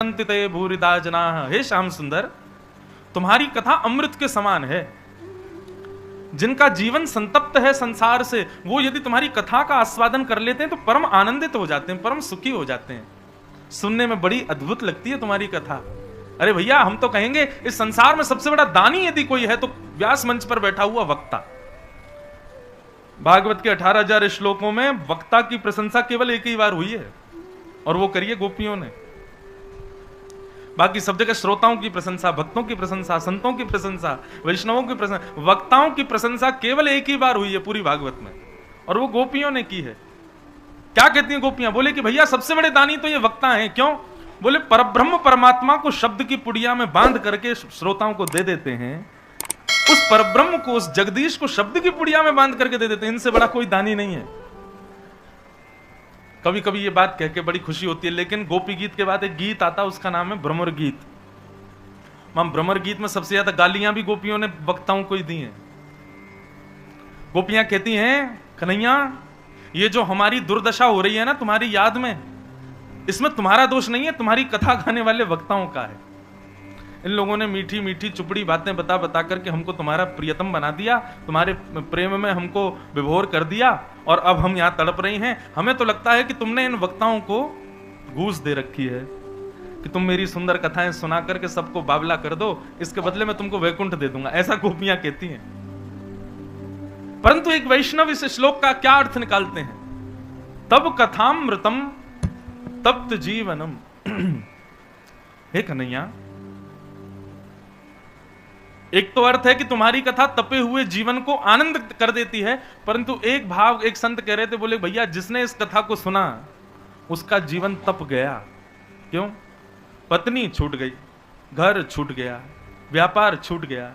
पठन्ति ते भूरिदा जनाः। हे श्याम सुंदर, तुम्हारी कथा अमृत के समान है। जिनका जीवन संतप्त है संसार से, वो यदि तुम्हारी कथा का आस्वादन कर लेते हैं तो परम आनंदित हो जाते हैं, परम सुखी हो जाते हैं। सुनने में बड़ी अद्भुत लगती है तुम्हारी कथा। अरे भैया, हम तो कहेंगे इस संसार में सबसे बड़ा दानी यदि कोई है तो व्यास मंच पर बैठा हुआ वक्ता। भागवत के 18,000 श्लोकों में वक्ता की प्रशंसा केवल एक ही बार हुई है, और वो करिए गोपियों ने। बाकी सब जगह श्रोताओं की प्रशंसा, भक्तों की प्रशंसा, संतों की प्रशंसा, वैष्णवों की प्रशंसा, वक्ताओं की प्रशंसा केवल एक ही बार हुई है पूरी भागवत में, और वो गोपियों ने की है। क्या कहती हैं गोपियां? बोले कि भैया सबसे बड़े दानी तो ये वक्ता हैं। क्यों? बोले परब्रह्म परमात्मा को शब्द की पुड़िया में बांध करके श्रोताओं को दे देते हैं। उस परब्रह्म को, उस जगदीश को शब्द की पुड़िया में बांध करके दे देते हैं। इनसे बड़ा कोई दानी नहीं है। कभी कभी ये बात कह के बड़ी खुशी होती है, लेकिन गोपी गीत के बाद एक गीत आता है, उसका नाम है भ्रमर गीत। भ्रमर गीत में सबसे ज्यादा गालियां भी गोपियों ने वक्ताओं को ही दी हैं। गोपियां कहती हैं, कन्हैया ये जो हमारी दुर्दशा हो रही है ना तुम्हारी याद में, इसमें तुम्हारा दोष नहीं है, तुम्हारी कथा गाने वाले वक्ताओं का है। इन लोगों ने मीठी मीठी चुपड़ी बातें बता बता करके हमको तुम्हारा प्रियतम बना दिया, तुम्हारे प्रेम में हमको विभोर कर दिया, और अब हम यहां तड़प रही हैं। हमें तो लगता है कि तुमने इन वक्ताओं को घूस दे रखी है कि तुम मेरी सुंदर कथाएं सुना करके सबको बावला कर दो, इसके बदले में तुमको वैकुंठ दे दूंगा। ऐसा गोपियां कहती हैं। परंतु एक वैष्णव इस श्लोक का क्या अर्थ निकालते हैं? तब कथामृतम तप्त जीवनम। हे कन्हैया, एक तो अर्थ है कि तुम्हारी कथा तपे हुए जीवन को आनंद कर देती है, परंतु एक भाव एक संत कह रहे थे, बोले भैया जिसने इस कथा को सुना उसका जीवन तप गया। क्यों? पत्नी छूट गई, घर छूट गया, व्यापार छूट गया,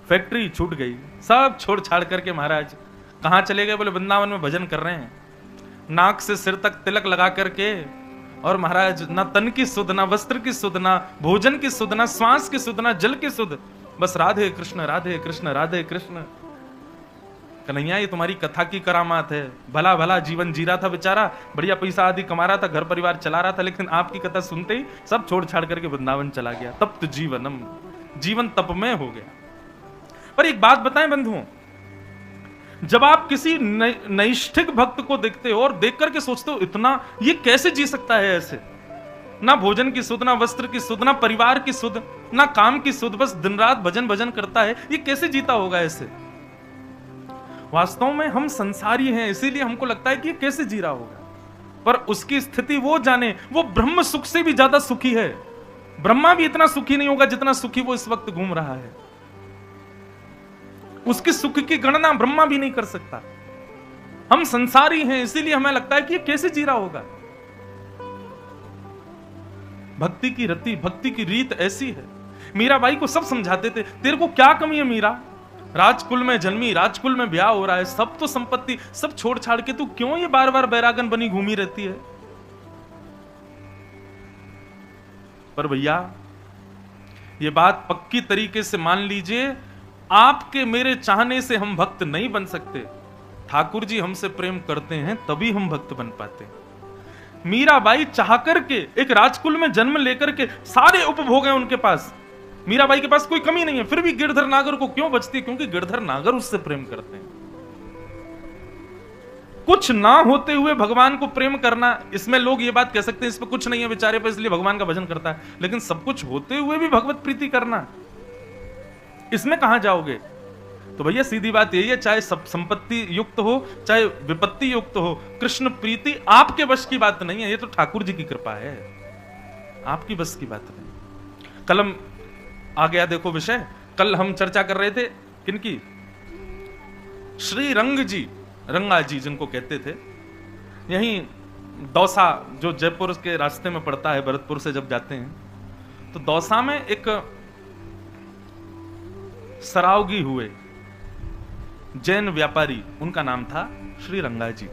फैक्ट्री छूट गई, सब छोड़ छाड़ करके महाराज कहां चले गए? बोले वृंदावन में भजन कर रहे हैं, नाक से सिर तक तिलक लगा करके, और महाराज ना तन की सुध, ना वस्त्र की सुध, ना भोजन की सुध, ना श्वास की सुध, ना जल की सुध, बस राधे कृष्ण राधे कृष्ण राधे कृष्ण। कन्हैया ये तुम्हारी कथा की करामात है। भला भला जीवन जी रहा था बेचारा, बढ़िया पैसा आदि कमा रहा था, घर परिवार चला रहा था, लेकिन आपकी कथा सुनते ही सब छोड़ छाड़ करके वृंदावन चला गया। तप्त जीवनम, जीवन तपमय हो गया। पर एक बात बताएं बंधुओं, जब आप किसी नैष्ठिक भक्त को देखते हो और देख करके सोचते हो इतना ये कैसे जी सकता है ऐसे, ना भोजन की सुध, ना वस्त्र की सुध, ना परिवार की सुध, ना काम की सुध, बस दिन रात भजन भजन करता है, ये कैसे जीता होगा ऐसे? वास्तव में हम संसारी हैं, इसीलिए हमको लगता है कि ये कैसे जी रहा होगा। पर उसकी स्थिति वो जाने, वो ब्रह्म सुख से भी ज्यादा सुखी है। ब्रह्मा भी इतना सुखी नहीं होगा जितना सुखी वो इस वक्त घूम रहा है। उसकी सुख की गणना ब्रह्मा भी नहीं कर सकता। हम संसारी हैं, इसीलिए हमें लगता है कि ये कैसे जी रहा होगा। भक्ति की रति, भक्ति की रीत ऐसी है। मीराबाई को सब समझाते थे, तेरे को क्या कमी है मीरा, राजकुल में जन्मी, राजकुल में ब्याह हो रहा है, सब तो संपत्ति सब छोड़ छाड़ के तू क्यों ये बार बार बैरागन बनी घूमी रहती है? पर भैया ये बात पक्की तरीके से मान लीजिए, आपके मेरे चाहने से हम भक्त नहीं बन सकते। ठाकुर जी हमसे प्रेम करते हैं तभी हम भक्त बन पाते हैं। मीराबाई चाह करके एक राजकुल में जन्म लेकर के सारे उपभोग हैं उनके पास, मीराबाई के पास कोई कमी नहीं है, फिर भी गिरधर नागर को क्यों बचती है? क्योंकि गिरधर नागर उससे प्रेम करते हैं। कुछ ना होते हुए भगवान को प्रेम करना, इसमें लोग ये बात कह सकते हैं इसमें कुछ नहीं है बेचारे पे इसलिए भगवान का भजन करता है, लेकिन सब कुछ होते हुए भी भगवत प्रीति करना, इसमें कहां जाओगे? तो भैया सीधी बात यही है, चाहे सब संपत्ति युक्त हो चाहे विपत्ति युक्त हो, कृष्ण प्रीति आपके बस की बात नहीं है, ये तो ठाकुर जी की कृपा है, आपकी बस की बात नहीं। कल हम आ गया देखो विषय, कल हम चर्चा कर रहे थे किनकी? श्री रंग जी, रंगा जी जिनको कहते थे, यहीं दौसा जो जयपुर के रास्ते में पड़ता है, भरतपुर से जब जाते हैं तो दौसा में एक सरावगी हुए जैन व्यापारी, उनका नाम था श्री रंगा जी।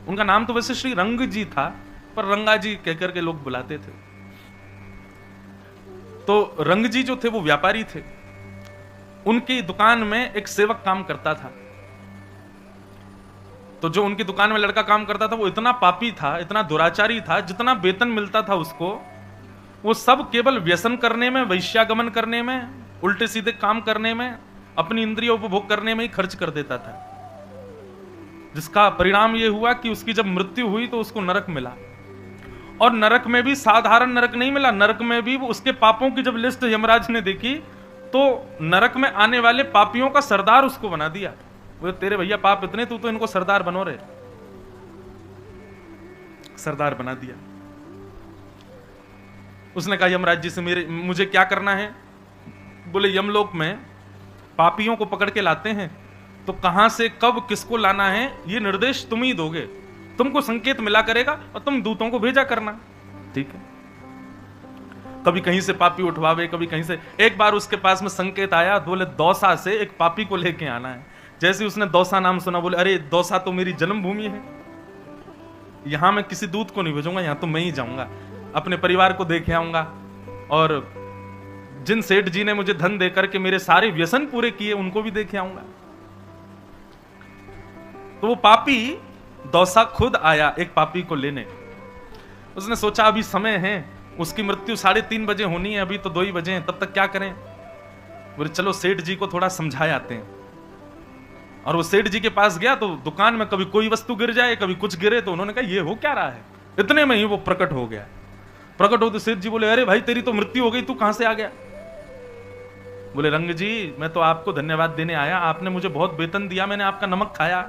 उनका नाम तो वैसे श्री रंग जी था, पर रंगा जी कहकर के लोग बुलाते थे। तो रंग जी जो थे वो व्यापारी थे, उनकी दुकान में एक सेवक काम करता था। तो जो उनकी दुकान में लड़का काम करता था वो इतना पापी था, इतना दुराचारी था, जितना वेतन मिलता था उसको वो सब केवल व्यसन करने में, वैश्यागमन करने में, उल्टे सीधे काम करने में, अपनी इंद्रिय उपभोग करने में ही खर्च कर देता था, जिसका परिणाम ये हुआ कि उसकी जब मृत्यु हुई तो उसको नरक मिला। और नरक में भी साधारण नरक नहीं मिला, नरक में भी उसके पापों की जब लिस्ट यमराज ने देखी तो नरक में आने वाले पापियों का सरदार उसको बना दिया। वो तेरे भैया पाप इतने, तू तो इनको सरदार बनो रे, सरदार बना दिया। उसने कहा यमराज जी से मुझे क्या करना है? बोले यमलोक में पापियों को पकड़ के लाते हैं, तो कहां से कब किसको लाना है ये निर्देश तुम ही दोगे, तुमको संकेत मिला करेगा और तुम दूतों को भेजा करना, ठीक है? कभी कहीं से पापी उठवावे, कभी कहीं से। एक बार उसके पास में संकेत आया, बोले दौसा से एक पापी को लेके आना है। जैसे उसने दौसा नाम सुना, बोले अरे दौसा तो मेरी जन्मभूमि है, यहां मैं किसी दूत को नहीं भेजूंगा, यहां तो मैं ही जाऊंगा, अपने परिवार को देखे आऊंगा, और जिन सेठ जी ने मुझे धन देकर के मेरे सारे व्यसन पूरे किए उनको भी देखे आऊंगा। तो वो पापी दौसा खुद आया एक पापी को लेने। उसने सोचा अभी समय है, उसकी मृत्यु 3:30 बजे होनी है, अभी तो 2 ही बजे हैं, तब तक क्या करें? बोले चलो सेठ जी को थोड़ा समझाए आते हैं। और वो सेठ जी के पास गया तो दुकान में कभी कोई वस्तु गिर जाए, कभी कुछ गिरे, तो उन्होंने कहा ये हो क्या रहा है? इतने में ही वो प्रकट हो गया। प्रकट हो तो सेठ जी बोले अरे भाई तेरी तो मृत्यु हो गई, तू कहां से आ गया? बोले रंग जी मैं तो आपको धन्यवाद देने आया, आपने मुझे बहुत वेतन दिया, मैंने आपका नमक खाया,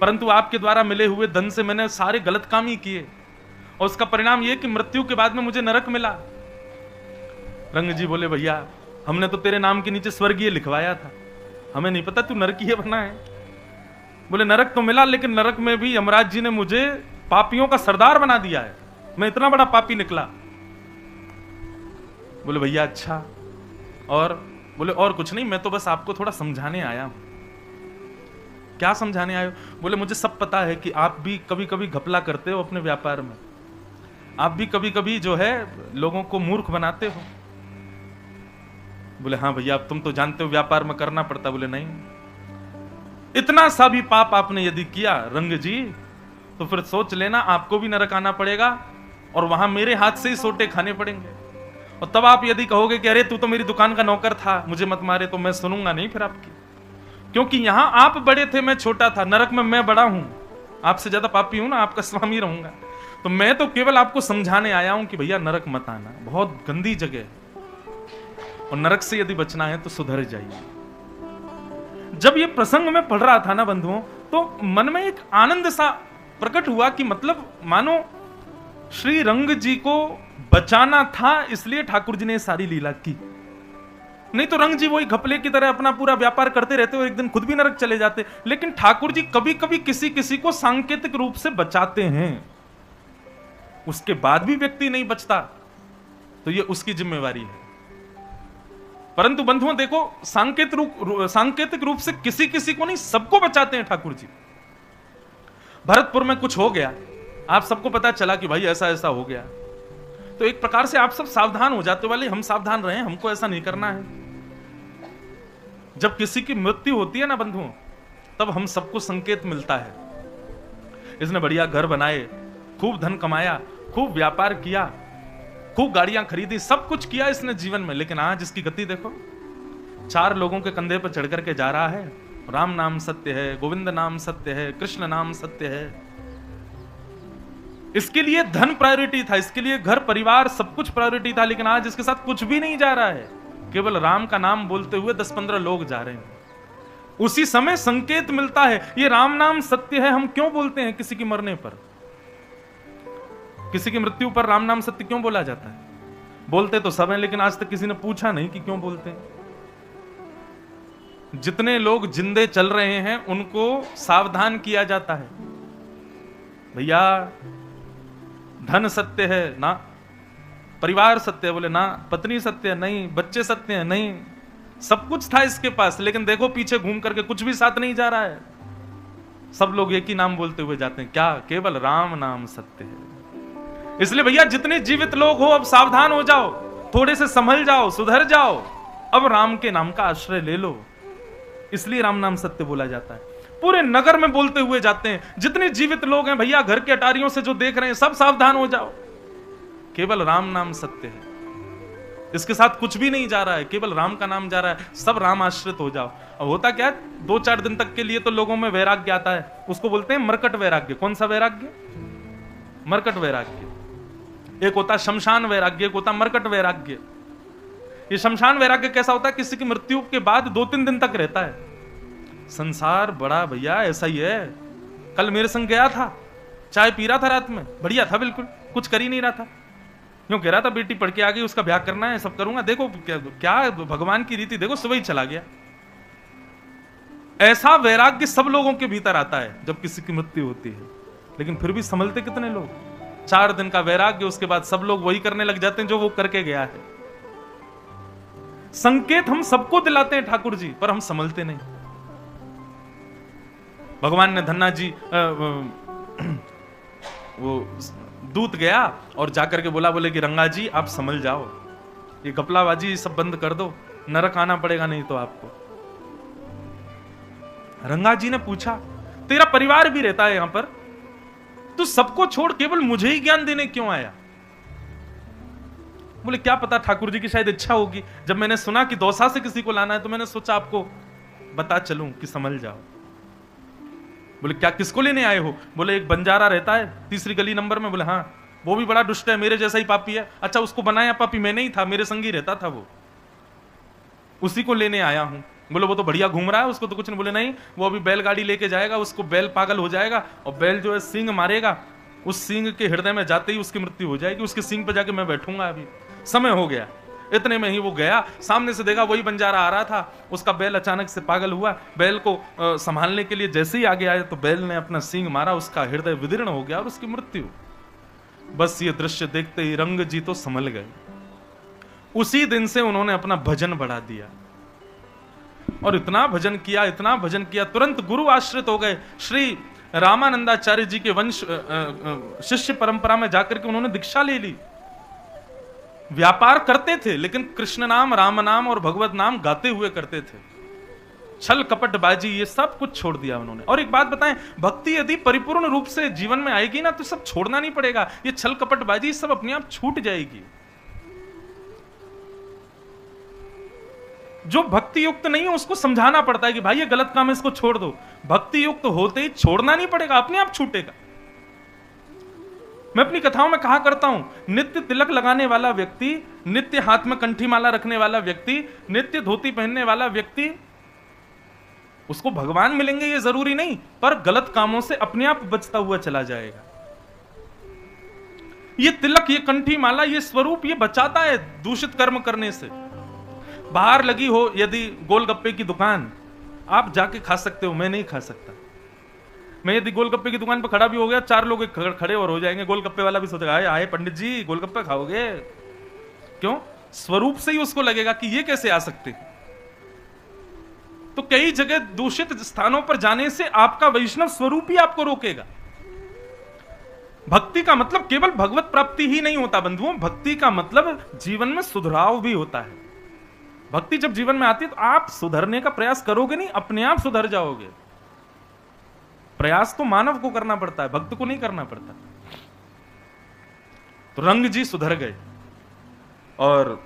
परंतु आपके द्वारा मिले हुए धन से मैंने सारे गलत काम ही किए, और उसका परिणाम यह कि मृत्यु के बाद में मुझे नरक मिला। रंग जी बोले भैया हमने तो तेरे नाम के नीचे स्वर्गीय लिखवाया था, हमें नहीं पता तू नरकीय बना है। बोले नरक तो मिला, लेकिन नरक में भी यमराज जी ने मुझे पापियों का सरदार बना दिया है, मैं इतना बड़ा पापी निकला। बोले भैया अच्छा, और? बोले और कुछ नहीं, मैं तो बस आपको थोड़ा समझाने आया हूं। क्या समझाने आए हो? बोले मुझे सब पता है कि आप भी कभी कभी घपला करते हो अपने व्यापार में, आप भी कभी कभी जो है लोगों को मूर्ख बनाते हो। बोले हाँ भैया अब तुम तो जानते हो व्यापार में करना पड़ता। बोले नहीं, इतना सा भी पाप आपने यदि किया रंग जी, तो फिर सोच लेना आपको भी नरक आना पड़ेगा, और वहां मेरे हाथ से ही सोटे खाने पड़ेंगे। और तब आप यदि कहोगे कि अरे तू तो मेरी दुकान का नौकर था, मुझे मत मारे, तो मैं सुनूंगा नहीं फिर आपकी, क्योंकि यहां आप बड़े थे, मैं छोटा था, नरक में मैं बड़ा हूं, आपसे ज्यादा पापी हूं ना, आपका स्वामी रहूंगा। तो मैं तो केवल आपको समझाने आया हूं कि भैया नरक मत आना, बहुत गंदी जगह है, और नरक से यदि बचना है तो सुधर जाइए। जब ये प्रसंग में पढ़ रहा था ना बंधुओं, तो मन में एक आनंद सा प्रकट हुआ कि मतलब मानो श्री रंग जी को बचाना था, इसलिए ठाकुर जी ने सारी लीला की। नहीं तो रंग जी वही घपले की तरह अपना पूरा व्यापार करते रहते और एक दिन खुद भी नरक चले जाते। लेकिन ठाकुर जी कभी कभी किसी किसी को सांकेतिक रूप से बचाते हैं, उसके बाद भी व्यक्ति नहीं बचता तो ये उसकी जिम्मेवारी है। परंतु बंधुओं देखो, सांकेतिक रूप से किसी किसी को नहीं, सबको बचाते हैं ठाकुर जी। भरतपुर में कुछ हो गया, आप सबको पता चला कि भाई ऐसा ऐसा हो गया, तो एक प्रकार से आप सब सावधान हो जाते, वाले हम सावधान रहे, हमको ऐसा नहीं करना है। जब किसी की मृत्यु होती है ना बंधुओं, तब हम सबको संकेत मिलता है। इसने बढ़िया घर बनाए, खूब धन कमाया, खूब व्यापार किया, खूब गाड़ियां खरीदी, सब कुछ किया इसने जीवन में, लेकिन आज इसकी गति देखो, 4 लोगों के कंधे पर चढ़ करके जा रहा है। राम नाम सत्य है, गोविंद नाम सत्य है, कृष्ण नाम सत्य है। इसके लिए धन प्रायोरिटी था, इसके लिए घर परिवार सब कुछ प्रायोरिटी था, लेकिन आज इसके साथ कुछ भी नहीं जा रहा है, केवल राम का नाम बोलते हुए 10-15 लोग जा रहे हैं। उसी समय संकेत मिलता है, ये राम नाम सत्य है। हम क्यों बोलते हैं किसी की मरने पर, किसी की मृत्यु पर राम नाम सत्य क्यों बोला जाता है? बोलते तो सब हैं, लेकिन आज तक किसी ने पूछा नहीं कि क्यों बोलते हैं। जितने लोग जिंदे चल रहे हैं उनको सावधान किया जाता है, भैया धन सत्य है ना, परिवार सत्य है, बोले ना, पत्नी सत्य है नहीं, बच्चे सत्य है नहीं, सब कुछ था इसके पास, लेकिन देखो पीछे घूम करके कुछ भी साथ नहीं जा रहा है। सब लोग एक ही नाम बोलते हुए जाते हैं, क्या? केवल राम नाम सत्य है। इसलिए भैया जितने जीवित लोग हो अब सावधान हो जाओ, थोड़े से संभल जाओ, सुधर जाओ, अब राम के नाम का आश्रय ले लो। इसलिए राम नाम सत्य बोला जाता है। पूरे नगर में बोलते हुए जाते हैं, जितने जीवित लोग हैं भैया घर के अटारियों से जो देख रहे हैं, सब सावधान हो जाओ। केवल राम नाम सत्य है, इसके साथ कुछ भी नहीं जा रहा है, केवल राम का नाम जा रहा है, सब राम आश्रित हो जाओ। अब होता क्या है, 2-4 दिन तक के लिए तो लोगों में वैराग्य आता है, उसको बोलते हैं मरकट वैराग्य। कौन सा वैराग्य? मरकट वैराग्य। एक होता शमशान वैराग्य, एक होता मरकट वैराग्य। ये शमशान वैराग्य कैसा होता है, किसी की मृत्यु के बाद 2-3 दिन तक रहता है। संसार बड़ा भैया ऐसा ही है, कल मेरे संग गया था, चाय पी रहा था रात में, बढ़िया था, बिल्कुल कुछ कर ही नहीं रहा था, क्यों कह रहा था बेटी पढ़ के आ गई, उसका ब्याह करना है, सब करूंगा, देखो क्या भगवान की रीति, देखो सुबह ही चला गया। ऐसा वैराग्य सब लोगों के भीतर आता है जब किसी की मृत्यु होती है, लेकिन फिर भी संभलते कितने लोग? 4 दिन का वैराग्य, उसके बाद सब लोग वही करने लग जाते हैं जो वो करके गया है। संकेत हम सबको दिलाते हैं ठाकुर जी, पर हम संभलते नहीं। भगवान ने धन्ना जी वो दूत गया और जाकर के बोले कि रंगा जी आप संभल जाओ, ये गपलाबाजी सब बंद कर दो, नरक आना पड़ेगा नहीं तो आपको। रंगा जी ने पूछा, तेरा परिवार भी रहता है यहां पर, तू सबको छोड़ केवल मुझे ही ज्ञान देने क्यों आया? बोले क्या पता ठाकुर जी की शायद इच्छा होगी, जब मैंने सुना कि दौसा से किसी को लाना है तो मैंने सोचा आपको बता चलूं कि संभल जाओ। बोले क्या, किसको लेने आए हो? बोले एक बंजारा रहता है 3री गली नंबर में। बोले हाँ, वो भी बड़ा दुष्ट है, मेरे जैसा ही पापी है। अच्छा, उसको बनाया पापी मैं नहीं था, मेरे संगी रहता था वो, उसी को लेने आया हूं। बोले वो तो बढ़िया घूम रहा है, उसको तो कुछ नहीं। बोले नहीं, वो अभी बैलगाड़ी लेके जाएगा, उसको बैल पागल हो जाएगा और बैल जो है सींग मारेगा, उस सींग के हृदय में जाते ही उसकी मृत्यु हो जाएगी, उसके सींग पे जाके मैं बैठूंगा, अभी समय हो गया। इतने में ही वो गया, सामने से देखा वही बंजारा आ रहा था, उसका बैल अचानक से पागल हुआ, बैल को संभालने के लिए जैसे ही आगे आया तो बैल ने अपना सींग मारा, उसका हृदय विदीर्ण हो गया और उसकी मृत्यु। बस ये दृश्य देखते ही रंग जी तो संभल गए। उसी दिन से उन्होंने अपना भजन बढ़ा दिया और इतना भजन किया, इतना भजन किया, तुरंत गुरु आश्रित हो गए। श्री रामानंदाचार्य जी के वंश शिष्य परंपरा में जाकर के उन्होंने दीक्षा ले ली। व्यापार करते थे लेकिन कृष्ण नाम, राम नाम और भगवत नाम गाते हुए करते थे। छल कपट बाजी ये सब कुछ छोड़ दिया उन्होंने। और एक बात बताएं, भक्ति यदि परिपूर्ण रूप से जीवन में आएगी ना तो सब छोड़ना नहीं पड़ेगा, ये छल कपट बाजी सब अपने आप छूट जाएगी। जो भक्ति युक्त नहीं है उसको समझाना पड़ता है कि भाई ये गलत काम है, इसको छोड़ दो। भक्ति युक्त होते ही छोड़ना नहीं पड़ेगा, अपने आप छूटेगा। मैं अपनी कथाओं में कहा करता हूं, नित्य तिलक लगाने वाला व्यक्ति, नित्य हाथ में कंठी माला रखने वाला व्यक्ति, नित्य धोती पहनने वाला व्यक्ति, उसको भगवान मिलेंगे ये जरूरी नहीं, पर गलत कामों से अपने आप बचता हुआ चला जाएगा। ये तिलक, ये कंठी माला, ये स्वरूप, ये बचाता है दूषित कर्म करने से। बाहर लगी हो यदि गोलगप्पे की दुकान, आप जाके खा सकते हो, मैं नहीं खा सकता। मैं यदि गोलगप्पे की दुकान पर खड़ा भी हो गया, 4 लोग खड़े और हो जाएंगे, गोलगप्पे वाला भी सोचेगा आए आए पंडित जी गोलगप्पे खाओगे, क्यों? स्वरूप से ही उसको लगेगा कि ये कैसे आ सकते। तो कई जगह दूषित स्थानों पर जाने से आपका वैष्णव स्वरूप ही आपको रोकेगा। भक्ति का मतलब केवल भगवत प्राप्ति ही नहीं होता बंधुओं, भक्ति का मतलब जीवन में सुधराव भी होता है। भक्ति जब जीवन में आती है तो आप सुधरने का प्रयास करोगे नहीं, अपने आप सुधर जाओगे। प्रयास तो मानव को करना पड़ता है, भक्त को नहीं करना पड़ता। तो रंग जी सुधर गए और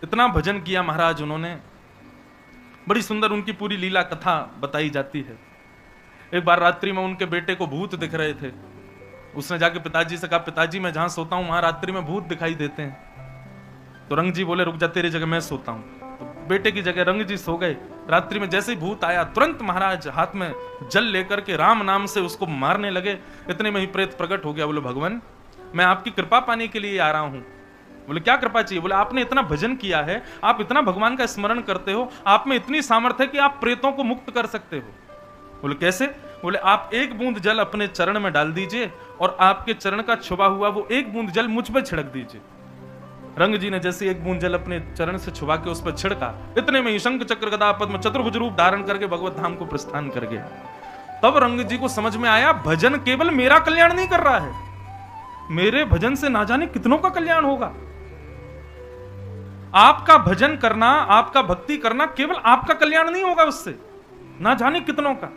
इतना भजन किया महाराज उन्होंने। बड़ी सुंदर उनकी पूरी लीला कथा बताई जाती है। एक बार रात्रि में उनके बेटे को भूत दिख रहे थे। उसने जाके पिताजी से कहा, पिताजी मैं जहां सोता हूं वहां रात्रि में भूत दिखाई देते हैं। तो रंग जी बोले रुक जा, तेरी जगह मैं सोता हूं। तो बेटे की जगह रंग जी सो गए। रात्रि में जैसे ही भूत आया, तुरंत महाराज हाथ में जल लेकर के राम नाम से उसको मारने लगे। इतने में ही प्रेत प्रकट हो गया। बोले भगवान मैं आपकी कृपा पाने के लिए आ रहा हूं। बोले क्या कृपा चाहिए? बोले आपने इतना भजन किया है, आप इतना भगवान का स्मरण करते हो, आप में इतनी सामर्थ्य है कि आप प्रेतों को मुक्त कर सकते हो। बोले कैसे? बोले आप 1 बूंद जल अपने चरण में डाल दीजिए और आपके चरण का छुपा हुआ वो 1 बूंद जल मुझ पर छिड़क दीजिए। रंग जी ने जैसे 1 बूंद जल अपने चरण से छुपा के उस पर छिड़का, इतने में ही शंख चक्र गदा पद्म चतुर्भुज रूप धारण करके भगवत धाम को प्रस्थान कर गया। तब रंग जी को समझ में आया, भजन केवल मेरा कल्याण नहीं कर रहा है, मेरे भजन से ना जाने कितनों का कल्याण होगा। आपका भजन करना, आपका भक्ति करना केवल आपका कल्याण नहीं होगा, उससे ना जाने कितनों का।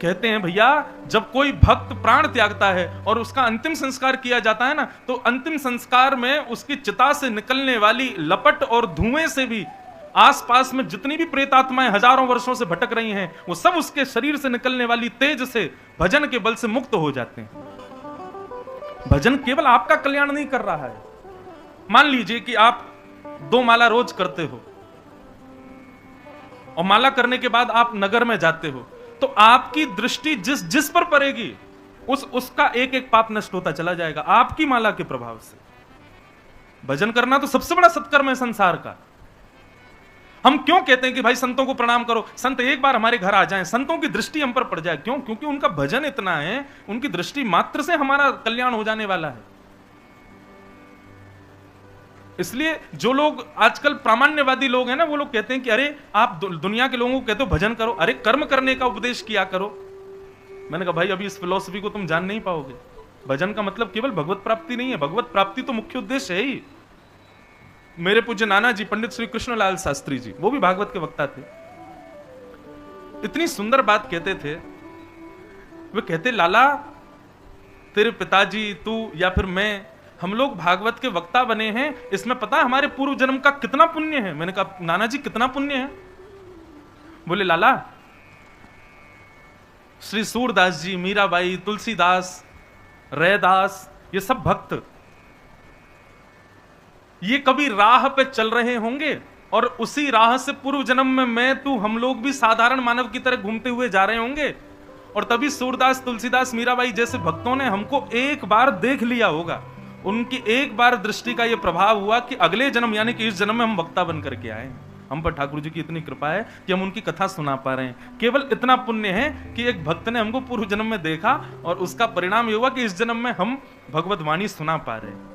कहते हैं भैया, जब कोई भक्त प्राण त्यागता है और उसका अंतिम संस्कार किया जाता है ना, तो अंतिम संस्कार में उसकी चिता से निकलने वाली लपट और धुएं से भी आसपास में जितनी भी प्रेतात्माएं हजारों वर्षों से भटक रही हैं, वो सब उसके शरीर से निकलने वाली तेज से, भजन के बल से मुक्त हो जाते हैं। भजन केवल आपका कल्याण नहीं कर रहा है। मान लीजिए कि आप 2 माला रोज करते हो और माला करने के बाद आप नगर में जाते हो, तो आपकी दृष्टि जिस पर पड़ेगी उसका एक एक पाप नष्ट होता चला जाएगा आपकी माला के प्रभाव से। भजन करना तो सबसे बड़ा सत्कर्म है संसार का। हम क्यों कहते हैं कि भाई संतों को प्रणाम करो, संत एक बार हमारे घर आ जाएं, संतों की दृष्टि हम पर पड़ जाए? क्यों? क्योंकि उनका भजन इतना है, उनकी दृष्टि मात्र से हमारा कल्याण हो जाने वाला है। इसलिए जो लोग आजकल प्रामाण्यवादी लोग हैं ना, वो लोग कहते हैं कि अरे आप दुनिया के लोगों को कहते हो भजन करो, अरे कर्म करने का उपदेश किया करो। मैंने कहा भाई अभी इस फिलॉसफी को तुम जान नहीं पाओगे। भजन का मतलब केवल भगवत प्राप्ति नहीं है, भगवत प्राप्ति तो मुख्य उद्देश्य है ही। मेरे पूज्य नाना जी पंडित श्री कृष्णलाल शास्त्री जी, वो भी भागवत के वक्ता थे, इतनी सुंदर बात कहते थे। वे कहते, लाला तेरे पिताजी, तू या फिर मैं, हम लोग भागवत के वक्ता बने हैं, इसमें पता है हमारे पूर्व जन्म का कितना पुण्य है? मैंने कहा नाना जी कितना पुण्य है? बोले लाला, श्री सूरदास जी, मीराबाई, तुलसीदास, रैदास, ये सब भक्त, ये कभी राह पे चल रहे होंगे और उसी राह से पूर्व जन्म में मैं, तू, हम लोग भी साधारण मानव की तरह घूमते हुए जा रहे होंगे, और तभी सूरदास, तुलसीदास, मीराबाई जैसे भक्तों ने हमको एक बार देख लिया होगा। उनकी एक बार दृष्टि का यह प्रभाव हुआ कि अगले जन्म यानी कि इस जन्म में हम वक्ता बन करके आए। हम पर ठाकुर जी की इतनी कृपा है कि हम उनकी कथा सुना पा रहे हैं। केवल इतना पुण्य है कि एक भक्त ने हमको पूर्व जन्म में देखा और उसका परिणाम यह हुआ कि इस जन्म में हम भगवत वाणी सुना पा रहे हैं।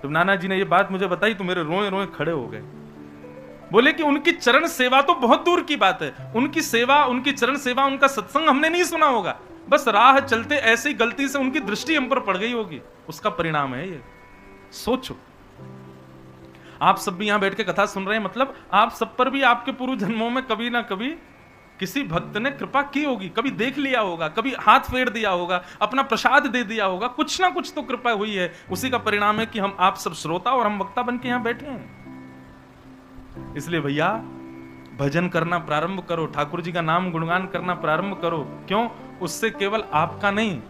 तो नाना जी ने यह बात मुझे बताई तो मेरे रोए रोए खड़े हो गए। बोले कि उनकी चरण सेवा तो बहुत दूर की बात है, उनकी सेवा, उनकी चरण सेवा, उनका सत्संग हमने नहीं सुना होगा, बस राह चलते ऐसे ही गलती से उनकी दृष्टि हम पर पड़ गई होगी, उसका परिणाम है ये। सोचो, आप सब भी यहां बैठ के कथा सुन रहे हैं, मतलब आप सब पर भी आपके पूर्व जन्मों में कभी ना कभी किसी भक्त ने कृपा की होगी, कभी देख लिया होगा, कभी हाथ फेर दिया होगा, अपना प्रसाद दे दिया होगा, कुछ ना कुछ तो कृपा हुई है। उसी का परिणाम है कि हम आप सब श्रोता और हम वक्ता बन के यहां बैठे हैं। इसलिए भैया भजन करना प्रारंभ करो, ठाकुर जी का नाम गुणगान करना प्रारंभ करो। क्यों? उससे केवल आपका नहीं,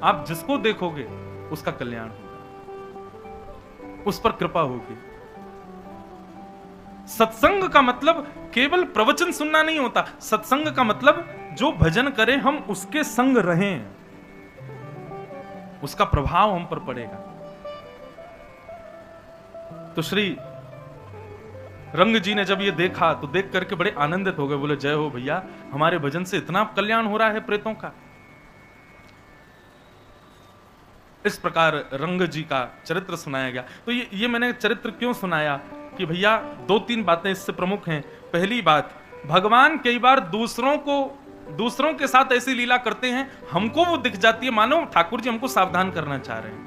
आप जिसको देखोगे उसका कल्याण होगा, उस पर कृपा होगी। सत्संग का मतलब केवल प्रवचन सुनना नहीं होता, सत्संग का मतलब जो भजन करे हम उसके संग रहें, उसका प्रभाव हम पर पड़ेगा। तो श्री रंग जी ने जब ये देखा तो देख करके बड़े आनंदित हो गए। बोले जय हो भैया, हमारे भजन से इतना कल्याण हो रहा है प्रेतों का। इस प्रकार रंग जी का चरित्र सुनाया गया। तो ये मैंने चरित्र क्यों सुनाया कि भैया 2-3 बातें इससे प्रमुख हैं। पहली बात, भगवान कई बार दूसरों के साथ ऐसी लीला करते हैं, हमको वो दिख जाती है, मानो ठाकुर जी हमको सावधान करना चाह रहे हैं।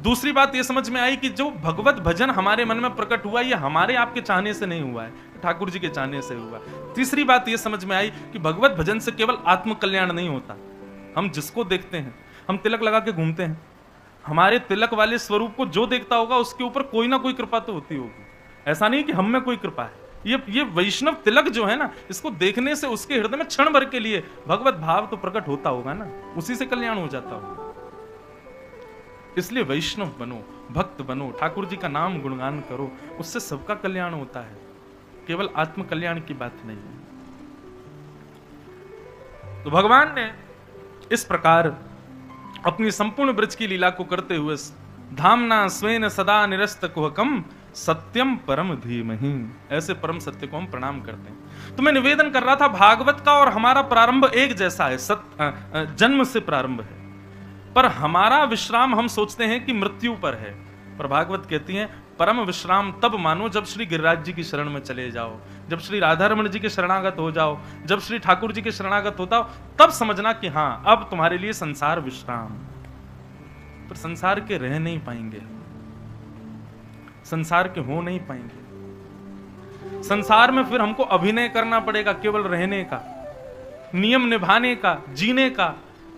दूसरी बात ये समझ में आई कि जो भगवत भजन हमारे मन में प्रकट हुआ, ये हमारे आपके चाहने से नहीं हुआ है, ठाकुर जी के चाहने से हुआ। तीसरी बात ये समझ में आई कि भगवत भजन से केवल आत्म कल्याण नहीं होता। हम जिसको देखते हैं, हम तिलक लगा के घूमते हैं, हमारे तिलक वाले स्वरूप को जो देखता होगा उसके ऊपर कोई ना कोई कृपा तो होती होगी। ऐसा नहीं कि हम में कोई कृपा है। ये वैष्णव तिलक जो है ना, इसको देखने से उसके हृदय में क्षण भर के लिए भगवत भाव तो प्रकट होता होगा ना, उसी से कल्याण हो जाता होगा। इसलिए वैष्णव बनो, भक्त बनो, ठाकुर जी का नाम गुणगान करो, उससे सबका कल्याण होता है, केवल आत्म कल्याण की बात नहीं है। तो भगवान ने इस प्रकार अपनी संपूर्ण ब्रज की लीला को करते हुए धामना स्वेन सदा निरस्त कुहकम सत्यम परम धीमहि, ऐसे परम सत्य को हम प्रणाम करते हैं। तो मैं निवेदन कर रहा था, भागवत का और हमारा प्रारंभ एक जैसा है, जन्म से प्रारंभ है, पर हमारा विश्राम हम सोचते हैं कि मृत्यु पर है। पर भागवत कहती है परम विश्राम तब मानो जब श्री गिरिराज जी की शरण में चले जाओ, जब श्री राधा रमण जी के शरणागत हो जाओ, जब श्री ठाकुर जी के शरणागत होता हो, तब समझना कि हाँ अब तुम्हारे लिए संसार विश्राम। पर संसार के रह नहीं पाएंगे, संसार के हो नहीं पाएंगे। संसार में फिर हमको अभिनय करना पड़ेगा केवल रहने का। नियम निभाने का, जीने का,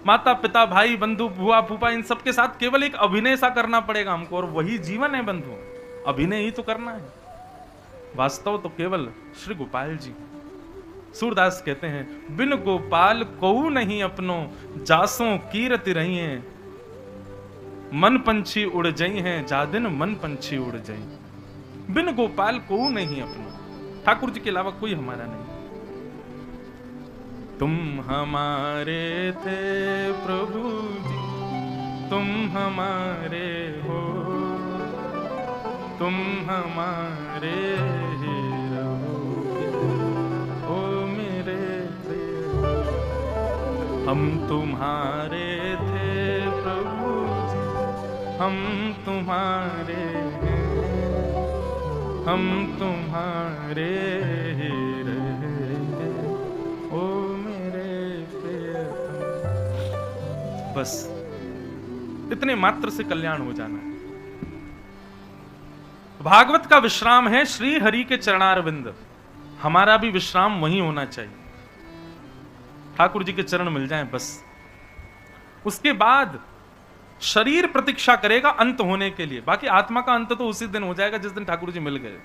माता पिता भाई बंधु बुआ फूफा इन सबके साथ केवल एक अभिनय सा करना पड़ेगा हमको, और वही जीवन है बंधु, अभिनय ही तो करना है। वास्तव तो केवल श्री गोपाल जी। सूरदास कहते हैं बिन गोपाल कोऊ नहीं अपनो, जासों कीरति रही हैं, मन पंछी उड़ जाई हैं, जादिन मन पंछी उड़ जाई। बिन गोपाल कोऊ नहीं अपनो, ठाकुर जी के अलावा कोई हमारा नहीं। तुम हमारे थे प्रभु जी, तुम हमारे हो, तुम हमारे ही रहोगे, ओ मेरे प्रिय। हम तुम्हारे थे प्रभु जी, हम तुम्हारे हैं, हम तुम्हारे ही रहेंगे, ओ मेरे प्रियतम। बस इतने मात्र से कल्याण हो जाना। भागवत का विश्राम है श्री हरि के चरणारविंद, हमारा भी विश्राम वहीं होना चाहिए, ठाकुर जी के चरण मिल जाएं बस। उसके बाद शरीर प्रतीक्षा करेगा अंत होने के लिए, बाकी आत्मा का अंत तो उसी दिन हो जाएगा जिस दिन ठाकुर जी मिल गए।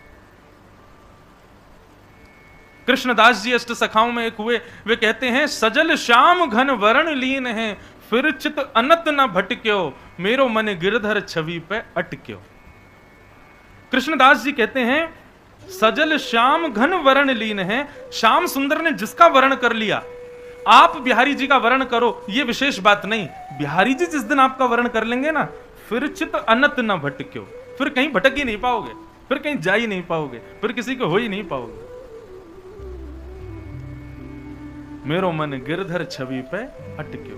कृष्णदास जी अष्ट सखाओं में एक हुए, वे कहते हैं सजल श्याम घन वरण लीन है, फिर चित अनत न भटक्यो, मेरो मन गिरधर छवि पे अटक्यो। कृष्णदास जी कहते हैं सजल श्याम घन वर्ण लीन है, श्याम सुंदर ने जिसका वर्ण कर लिया, आप बिहारी जी का वर्ण करो ये विशेष बात नहीं, बिहारी जी जिस दिन आपका वर्ण कर लेंगे ना, फिर चित अनत न भटक्यो, फिर कहीं भटक ही नहीं पाओगे, फिर कहीं जा ही नहीं पाओगे, फिर किसी को हो ही नहीं पाओगे। मेरो मन गिरधर छवि पे अटक्यो,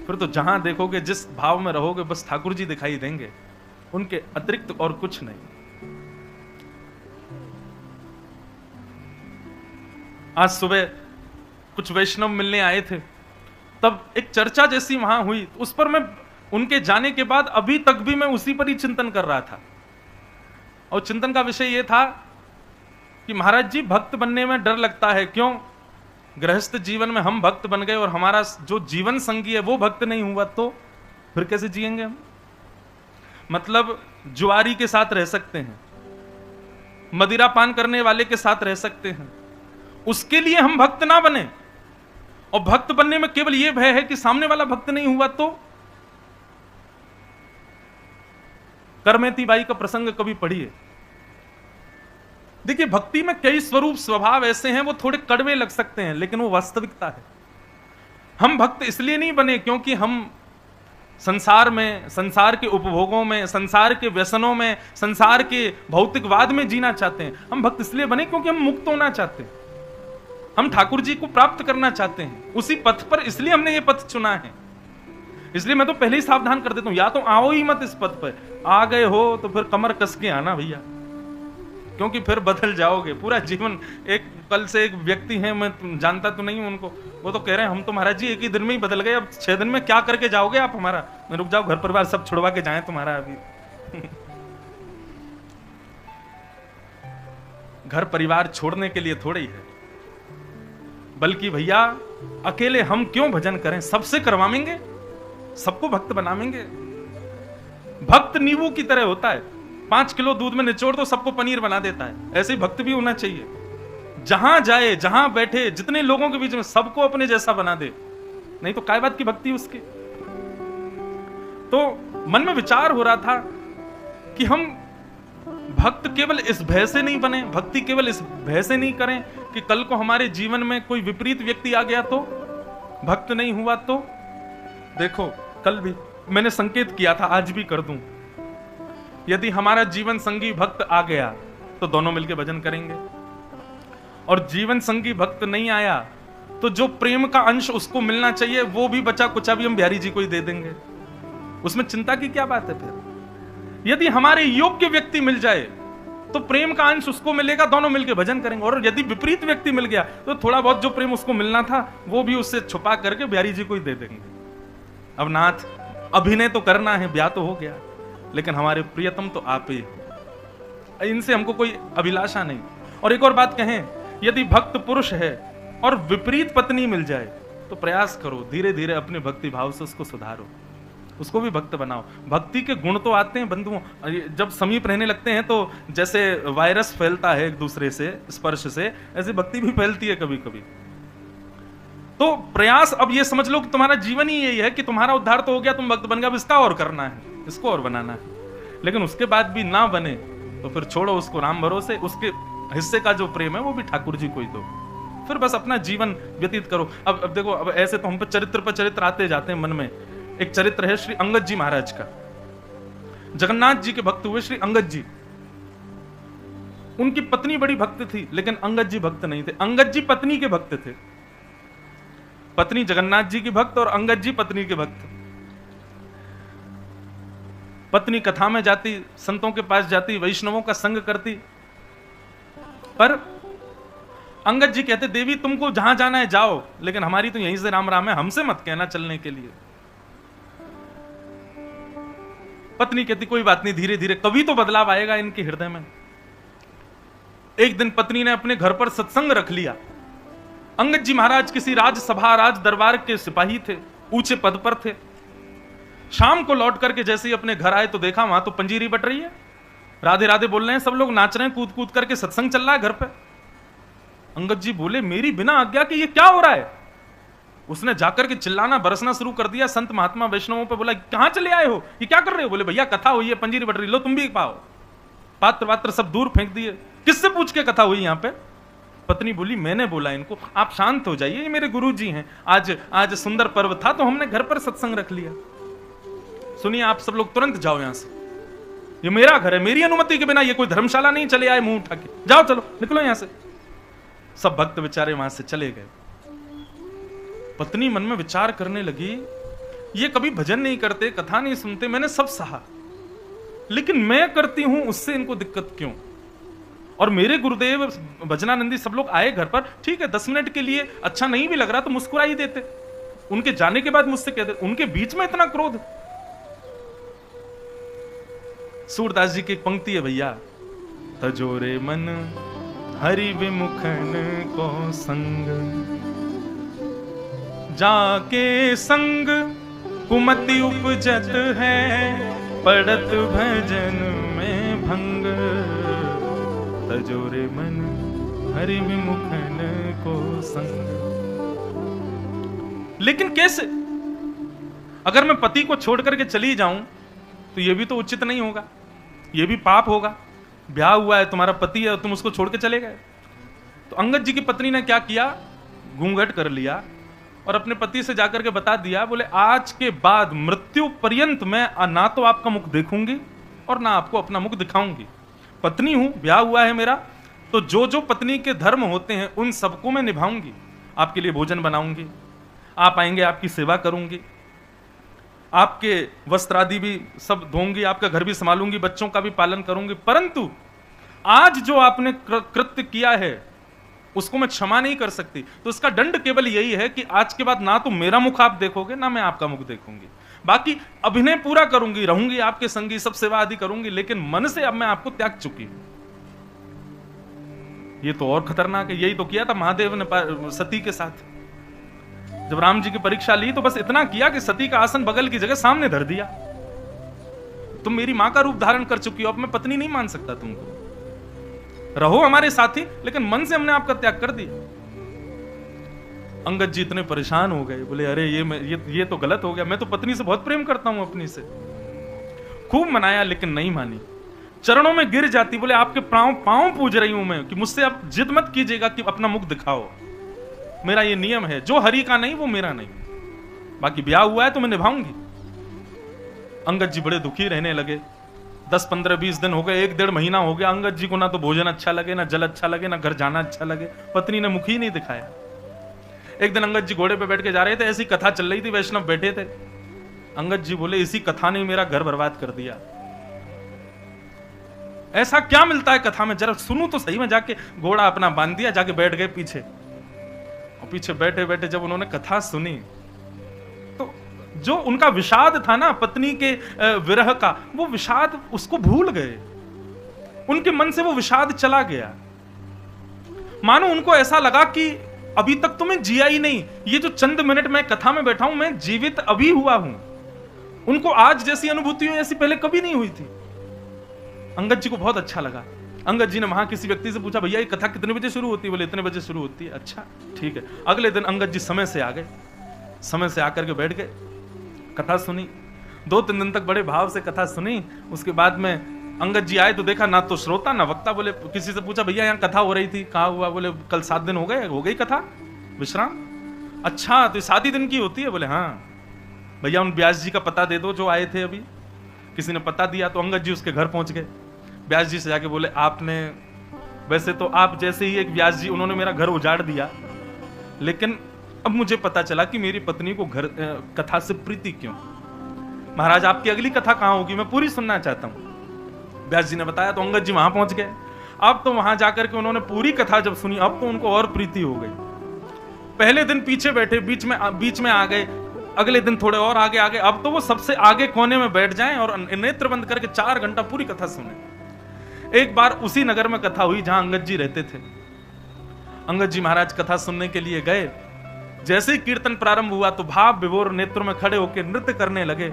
फिर तो जहां देखोगे जिस भाव में रहोगे बस ठाकुर जी दिखाई देंगे, उनके अतिरिक्त और कुछ नहीं। आज सुबह कुछ वैष्णव मिलने आए थे, तब एक चर्चा जैसी वहां हुई, उस पर मैं उनके जाने के बाद अभी तक भी मैं उसी पर ही चिंतन कर रहा था। और चिंतन का विषय यह था कि महाराज जी भक्त बनने में डर लगता है, क्यों? गृहस्थ जीवन में हम भक्त बन गए और हमारा जो जीवन संगी है वो भक्त नहीं हुआ तो फिर कैसे जिएंगे हम? मतलब जुआरी के साथ रह सकते हैं, मदिरा पान करने वाले के साथ रह सकते हैं, उसके लिए हम भक्त ना बने। और भक्त बनने में केवल यह भय है कि सामने वाला भक्त नहीं हुआ तो। करमेती बाई का प्रसंग कभी पढ़िए, देखिए भक्ति में कई स्वरूप स्वभाव ऐसे हैं, वो थोड़े कड़वे लग सकते हैं लेकिन वो वास्तविकता है। हम भक्त इसलिए नहीं बने क्योंकि हम संसार में, संसार के उपभोगों में, संसार के व्यसनों में, संसार के भौतिकवाद में जीना चाहते हैं। हम भक्त इसलिए बने क्योंकि हम मुक्त होना चाहते हैं, हम ठाकुर जी को प्राप्त करना चाहते हैं, उसी पथ पर, इसलिए हमने ये पथ चुना है। इसलिए मैं तो पहले ही सावधान कर देता हूं, या तो आओ ही मत इस पथ पर, आ गए हो तो फिर कमर कस के आना भैया, क्योंकि फिर बदल जाओगे पूरा जीवन। एक कल से एक व्यक्ति है, मैं जानता तो नहीं हूं उनको, वो तो कह रहे हैं हम तो महाराज जी एक ही दिन में ही बदल गए, अब 6 दिन में क्या करके जाओगे आप हमारा? मैं रुक जाओ, घर परिवार सब छुड़वा के जाए तुम्हारा अभी। घर परिवार छोड़ने के लिए थोड़ा ही है, बल्कि भैया अकेले हम क्यों भजन करें, सबसे करवाएंगे, सबको भक्त बनाएंगे। भक्त नींबू की तरह होता है, 5 किलो दूध में निचोड़ तो सबको पनीर बना देता है, ऐसे ही भक्त भी होना चाहिए। जहां जाए, जहां बैठे, जितने लोगों के बीच में सबको अपने जैसा बना दे, नहीं तो काय बात की भक्ति उसकी। तो मन में विचार हो रहा था कि हम भक्त केवल इस भय से नहीं बने, भक्ति केवल इस भय से नहीं करें कि कल को हमारे जीवन में कोई विपरीत व्यक्ति आ गया तो, भक्त नहीं हुआ तो। देखो कल भी मैंने संकेत किया था, आज भी कर दूं, यदि हमारा जीवन संगी भक्त आ गया तो दोनों मिलकर भजन करेंगे, और जीवन संगी भक्त नहीं आया तो जो प्रेम का अंश उसको मिलना चाहिए वो भी बचा कुचा भी हम बिहारी जी को ही दे देंगे, उसमें चिंता की क्या बात है? फिर यदि हमारे योग्य व्यक्ति मिल जाए तो प्रेम का अंश उसको मिलेगा, दोनों मिलकर भजन करेंगे। और यदि विपरीत व्यक्ति मिल गया तो थोड़ा बहुत जो प्रेम उसको मिलना था वो भी उससे छुपा करके बिहारी जी को ही दे देंगे। अब नाथ अभिनय तो करना है, ब्याह तो हो गया, लेकिन हमारे प्रियतम तो आप ही हो, इनसे हमको कोई अभिलाषा नहीं। और एक और बात कहें, यदि भक्त पुरुष है और विपरीत पत्नी मिल जाए तो प्रयास करो, धीरे धीरे अपने भक्ति भाव से उसको सुधारो, उसको भी भक्त बनाओ। भक्ति के गुण तो आते हैं बंधुओं, जब समीप रहने लगते हैं तो जैसे वायरस फैलता है एक दूसरे से स्पर्श से, ऐसे भक्ति भी फैलती है कभी कभी। तो प्रयास, अब ये समझ लो कि तुम्हारा जीवन ही यही है कि तुम्हारा उद्धार तो हो गया, तुम भक्त बन गए, अब इसका और करना है, इसको और बनाना है। लेकिन उसके बाद भी ना बने तो फिर छोड़ो उसको राम भरोसे, उसके हिस्से का जो प्रेम है वो भी ठाकुर जी को ही दो, फिर बस अपना जीवन व्यतीत करो। अब देखो, अब ऐसे तो हम पर चरित्र आते जाते हैं मन में। एक चरित्र है श्री अंगद जी महाराज का। जगन्नाथ जी के भक्त हुए श्री अंगद जी। उनकी पत्नी बड़ी भक्त थी, लेकिन अंगद जी भक्त नहीं थे। अंगद जी पत्नी के भक्त थे, पत्नी जगन्नाथ जी की भक्त और अंगद जी पत्नी के भक्त। पत्नी कथा में जाती, संतों के पास जाती, वैष्णवों का संग करती, पर अंगद जी कहते देवी तुमको जहां जाना है जाओ, लेकिन हमारी तो यहीं से राम राम है, हमसे मत कहना चलने के लिए। पत्नी कहती कोई बात नहीं, धीरे धीरे कभी तो बदलाव आएगा इनके हृदय में। एक दिन पत्नी ने अपने घर पर सत्संग रख लिया। अंगद जी महाराज किसी राजसभा, राज दरबार के सिपाही थे, ऊंचे पद पर थे। शाम को लौट करके जैसे ही अपने घर आए तो देखा वहां तो पंजीरी बट रही है, राधे राधे बोल रहे हैं, सब लोग नाच रहे हैं, कूद कूद करके सत्संग चल रहा है घर पे। अंगद जी बोले मेरी बिना आज्ञा के ये क्या हो रहा है? उसने जाकर के चिल्लाना बरसना शुरू कर दिया संत महात्मा वैष्णवों पे। बोला कहां चले आए हो, ये क्या कर रहे हो? बोले भैया कथा हुई है, पंजीरी बट रही, लो तुम भी पाओ। पात्र वात्र सब दूर फेंक दिए। किससे पूछ के कथा हुई यहां पे? पत्नी बोली मैंने बोला इनको, आप शांत हो जाइए, ये मेरे गुरु जी हैं, आज सुंदर पर्व था तो हमने घर पर सत्संग रख लिया। सुनिए आप सब लोग तुरंत जाओ यहां से, ये मेरा घर है, मेरी अनुमति के बिना ये कोई धर्मशाला नहीं चले आए मुंह उठा के, जाओ चलो निकलो यहां से। सब भक्त बेचारे वहां से चले गए। पत्नी मन में विचार करने लगी, ये कभी भजन नहीं करते, कथा नहीं सुनते, मैंने सब सहा, लेकिन मैं करती हूं उससे इनको दिक्कत क्यों? और मेरे गुरुदेव भजनानंदी सब लोग आए घर पर, ठीक है 10 मिनट के लिए अच्छा नहीं भी लग रहा तो मुस्कुरा ही देते, उनके जाने के बाद मुझसे कहते, उनके बीच में इतना क्रोध। सूरदास जी की एक पंक्ति है भैया, तजोरे मन हरि विमुखन को संग, जाके संग कुमति उपजत है, पड़त भजन में भंग। तजोरे मन हरि विमुखन को संग। लेकिन कैसे? अगर मैं पति को छोड़ करके चली जाऊं तो यह भी तो उचित नहीं होगा, यह भी पाप होगा। ब्याह हुआ है, तुम्हारा पति है, तुम उसको छोड़ के चले गए। तो अंगद जी की पत्नी ने क्या किया, घूंघट कर लिया और अपने पति से जाकर के बता दिया, बोले आज के बाद मृत्यु पर्यंत मैं ना तो आपका मुख देखूंगी और ना आपको अपना मुख दिखाऊंगी। पत्नी हूं, ब्याह हुआ है मेरा, तो जो जो पत्नी के धर्म होते हैं उन सबको मैं निभाऊंगी। आपके लिए भोजन बनाऊंगी, आप आएंगे आपकी सेवा करूंगी, आपके वस्त्र आदि भी सब धोऊंगी, आपका घर भी संभालूंगी, बच्चों का भी पालन करूंगी। परंतु आज जो आपने कृत्य किया है उसको मैं क्षमा नहीं कर सकती। तो इसका दंड केवल यही है कि आज के बाद ना तो मेरा मुख आप देखोगे ना मैं आपका मुख देखूंगी। बाकी अभिनय पूरा करूंगी, रहूंगी आपके संगी, सब सेवा आदि करूंगी, लेकिन मन से अब मैं आपको त्याग चुकी हूं। ये तो और खतरनाक है। यही तो किया था महादेव ने सती के साथ। जब राम जी की परीक्षा ली तो बस इतना किया कि सती का आसन बगल की जगह सामने धर दिया। तुम मेरी मां का रूप धारण कर चुकी हो, अब मैं पत्नी नहीं मान सकता तुमको, रहो हमारे साथी, लेकिन मन से हमने आपका त्याग कर दिया। अंगद जी इतने परेशान हो गए, बोले अरे ये तो गलत हो गया, मैं तो पत्नी से बहुत प्रेम करता हूं अपनी से। खूब मनाया लेकिन नहीं मानी, चरणों में गिर जाती, बोले आपके पांव पूज रही हूं मैं कि मुझसे आप जिद मत कीजिएगा कि अपना मुख दिखाओ, मेरा ये नियम है, जो हरि का नहीं वो मेरा नहीं, बाकी ब्याह हुआ है तो मैं निभाऊंगी। अंगद जी बड़े दुखी रहने लगे। 10, 15, 20 दिन हो गए, 1-1.5 महीना हो गया। अंगद जी को ना तो भोजन अच्छा लगे, ना जल अच्छा लगे, ना घर जाना अच्छा लगे, पत्नी ने मुख ही नहीं दिखाया। एक दिन अंगद जी घोड़े पे बैठ के जा रहे थे, ऐसी कथा चल रही थी, वैष्णव बैठे थे। अंगद जी बोले इसी कथा ने मेरा घर बर्बाद कर दिया। ऐसा क्या मिलता है कथा में, जरा सुनूं तो सही में। जाके घोड़ा अपना बांध दिया, जाके बैठ गए पीछे, और पीछे बैठे बैठे जब उन्होंने कथा सुनी तो जो उनका विषाद था ना पत्नी के विरह का, वो विषाद उसको भूल गए, उनके मन से वो विषाद चला गया। मानो उनको ऐसा लगा कि अभी तक तो मैं जिया ही नहीं, ये जो चंद मिनट मैं कथा में बैठा हूं, मैं जीवित अभी हुआ हूं। उनको आज जैसी अनुभूति हुई ऐसी पहले कभी नहीं हुई थी। अंगद जी को बहुत अच्छा लगा। अंगद जी ने वहां किसी व्यक्ति से पूछा, भैया ये कथा कितने बजे शुरू होती है? बोले इतने बजे शुरू होती है। अच्छा ठीक है। अगले दिन अंगद जी समय से आ गए, समय से आकर के बैठ गए, कथा सुनी। 2-3 दिन तक बड़े भाव से कथा सुनी। उसके बाद में अंगद जी आए तो देखा ना तो श्रोता ना वक्ता। बोले किसी से पूछा, भैया यहाँ कथा हो रही थी, कहाँ हुआ? बोले कल 7 दिन हो गई कथा, विश्राम। अच्छा तो 7 ही दिन की होती है? बोले हाँ। भैया उन व्यास जी का पता दे दो जो आए थे अभी। किसी ने पता दिया तो अंगद जी उसके घर पहुंच गए। व्यास जी से जाके बोले, आपने, वैसे तो आप जैसे ही एक व्यास जी, उन्होंने मेरा घर उजाड़ दिया, लेकिन अब मुझे पता चला कि मेरी पत्नी को घर कथा से प्रीति क्यों। महाराज आपकी अगली कथा कहाँ होगी, मैं पूरी सुनना चाहता हूं। व्यास जी ने बताया तो अंगद जी वहां पहुंच गए। अब तो वहां जाकर के उन्होंने पूरी कथा जब सुनी, अब तो उनको और प्रीति हो गई। पहले दिन पीछे बैठे, बीच में आ गए, अगले दिन थोड़े और आगे आ गए। अब तो वो सबसे आगे कोने में बैठ जाएं और नेत्र बंद करके 4 घंटा पूरी कथा सुने। एक बार उसी नगर में कथा हुई जहां अंगद जी रहते थे। अंगद जी महाराज कथा सुनने के लिए गए। जैसे ही कीर्तन प्रारंभ हुआ तो भाव विभोर नेत्रों में खड़े होकर नृत्य करने लगे।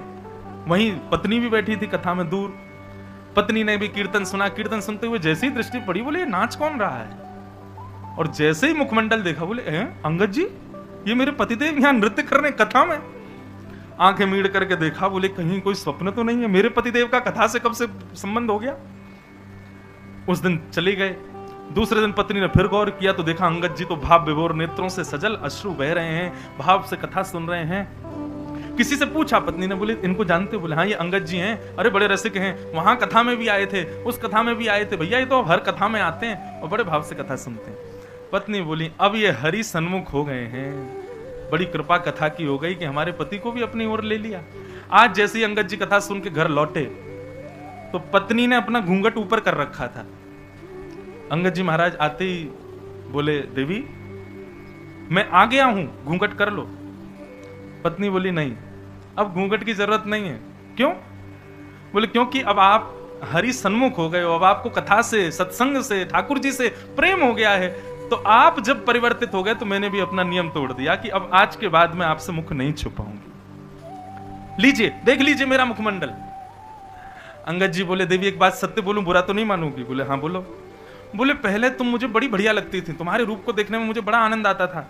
वहीं पत्नी भी बैठी थी कथा में दूर। पत्नी ने भी कीर्तन सुना। कीर्तन सुनते हुए जैसे ही दृष्टि पड़ी, बोले ये नाच कौन रहा है? और जैसे ही मुखमंडल देखा, बोले अंगद जी, ये मेरे पतिदेव यहाँ नृत्य कर रहे हैं कथा में। आंखें मीड़ करके देखा, बोले कहीं कोई स्वप्न तो नहीं है, मेरे पतिदेव का कथा से कब से संबंध हो गया। उस दिन चले गए। दूसरे दिन पत्नी ने फिर गौर किया तो देखा अंगद जी तो भाव विभोर नेत्रों से सजल अश्रु बह रहे हैं, भाव से कथा सुन रहे हैं। किसी से पूछा पत्नी ने, बोले इनको जानते? बोले हाँ ये अंगद जी हैं, अरे बड़े रसिक हैं, वहां कथा में भी आए थे, उस कथा में भी आए थे। भैया ये तो हर कथा में आते हैं और बड़े भाव से कथा सुनते हैं। पत्नी बोली अब ये हरि सन्मुख हो गए हैं, बड़ी कृपा कथा की हो गई कि हमारे पति को भी अपनी ओर ले लिया। आज जैसे ही अंगद जी कथा सुन के घर लौटे तो पत्नी ने अपना घूंघट ऊपर कर रखा था। अंगद जी महाराज आते ही बोले, देवी मैं आ गया हूं, घूंघट कर लो। पत्नी बोली नहीं, अब घूंघट की जरूरत नहीं है। क्यों? बोले क्योंकि अब आप हरि सन्मुख हो गए हो, अब आपको कथा से, सत्संग से, ठाकुर जी से प्रेम हो गया है। तो आप जब परिवर्तित हो गए तो मैंने भी अपना नियम तोड़ दिया कि अब आज के बाद मैं आपसे मुख नहीं छुपाऊंगी। लीजिए, देख लीजिए मेरा मुखमंडल। अंगद जी बोले, देवी एक बात सत्य बोलूं, बुरा तो नहीं मानूंगी? बोले हाँ बोलो। बोले पहले तुम मुझे बड़ी बढ़िया लगती थी, तुम्हारे रूप को देखने में मुझे बड़ा आनंद आता था,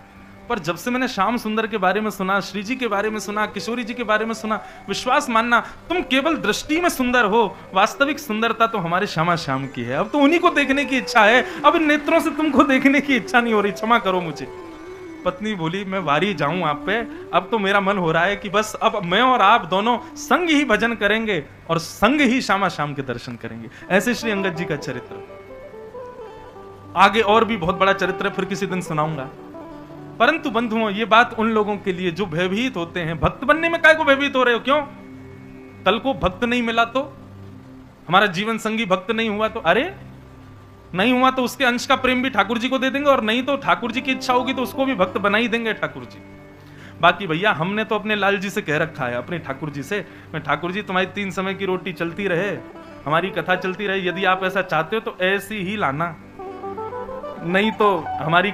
पर जब से मैंने श्याम सुंदर के बारे में सुना, श्री जी के बारे में सुना, किशोरी जी के बारे में सुना, विश्वास मानना तुम केवल दृष्टि में सुंदर हो, वास्तविक सुंदरता तो हमारे श्यामा श्याम की है। अब तो उन्हीं को देखने की इच्छा है, अब इन नेत्रों से तुमको देखने की इच्छा नहीं हो रही, क्षमा करो मुझे। पत्नी बोली मैं वारी जाऊं आप पे, अब तो मेरा मन हो रहा है कि बस अब मैं और आप दोनों संग ही भजन करेंगे और संग ही श्यामा श्याम के दर्शन करेंगे। ऐसे श्री अंगद जी का चरित्र। आगे और भी बहुत बड़ा चरित्र है, फिर किसी दिन सुनाऊंगा। परंतु बंधुओं, ये बात उन लोगों के लिए जो भयभीत होते हैं। भक्त बनने में काय को भयभीत हो रहे हो? क्यों? कल को भक्त नहीं मिला तो, हमारा जीवन संगी भक्त नहीं हुआ तो, अरे नहीं हुआ तो उसके अंश का प्रेम भी ठाकुर जी को दे देंगे, और नहीं तो ठाकुर जी की इच्छा होगी तो उसको भी भक्त बना ही देंगे ठाकुर जी। बाकी भैया हमने तो अपने लाल जी से कह रखा है, अपने ठाकुर जी से, मैं ठाकुर जी तुम्हारी 3 समय की रोटी चलती रहे, हमारी कथा चलती रहे, यदि आप ऐसा चाहते हो तो ऐसी ही लाना, नहीं तो हमारी